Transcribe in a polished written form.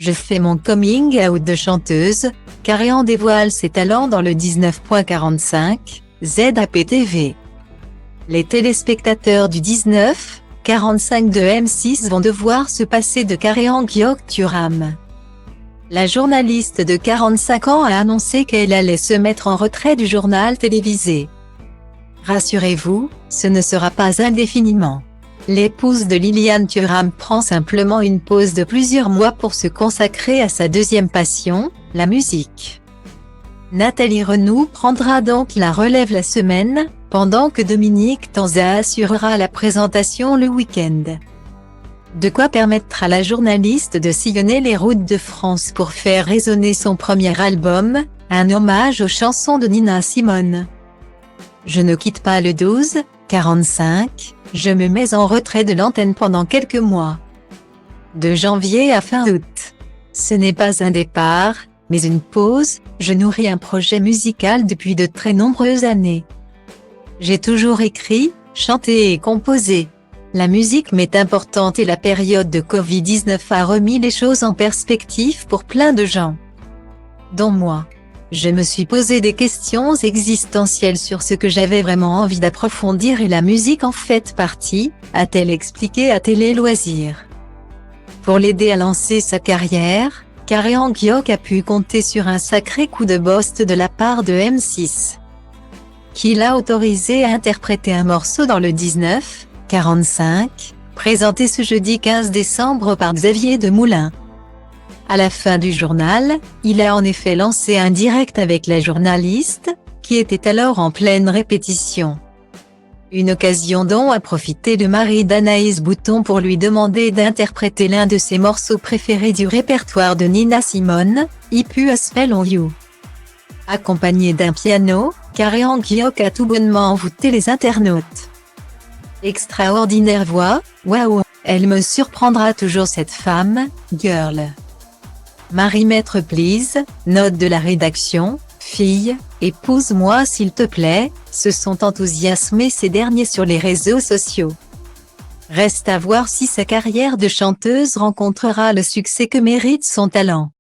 Je fais mon coming out de chanteuse, Caréan dévoile ses talents dans le 19.45, ZAPTV. Les téléspectateurs du 19.45 de M6 vont devoir se passer de Caréan Ghiok Thuram. La journaliste de 45 ans a annoncé qu'elle allait se mettre en retrait du journal télévisé. Rassurez-vous, ce ne sera pas indéfiniment. L'épouse de Liliane Thuram prend simplement une pause de plusieurs mois pour se consacrer à sa deuxième passion, la musique. Nathalie Renou prendra donc la relève la semaine, pendant que Dominique Tanza assurera la présentation le week-end. De quoi permettre à la journaliste de sillonner les routes de France pour faire résonner son premier album, un hommage aux chansons de Nina Simone. Je ne quitte pas le 12.45, je me mets en retrait de l'antenne pendant quelques mois. De janvier à fin août. Ce n'est pas un départ, mais une pause, je nourris un projet musical depuis de très nombreuses années. J'ai toujours écrit, chanté et composé. La musique m'est importante et la période de Covid-19 a remis les choses en perspective pour plein de gens. Dont moi. Je me suis posé des questions existentielles sur ce que j'avais vraiment envie d'approfondir et la musique en fait partie, a-t-elle expliqué à Télé Loisirs. Pour l'aider à lancer sa carrière, Caréan Ghiok a pu compter sur un sacré coup de boost de la part de M6, qui l'a autorisé à interpréter un morceau dans le 19.45, présenté ce jeudi 15 décembre par Xavier Demoulin. À la fin du journal, il a en effet lancé un direct avec la journaliste, qui était alors en pleine répétition. Une occasion dont a profité le mari d'Anaïs Bouton pour lui demander d'interpréter l'un de ses morceaux préférés du répertoire de Nina Simone, I Put a Spell on You. Accompagné d'un piano, Caréan Ghiok a tout bonnement envoûté les internautes. Extraordinaire voix, waouh, elle me surprendra toujours cette femme, girl. Marie-Maître please, note de la rédaction, fille, épouse-moi s'il te plaît, se sont enthousiasmés ces derniers sur les réseaux sociaux. Reste à voir si sa carrière de chanteuse rencontrera le succès que mérite son talent.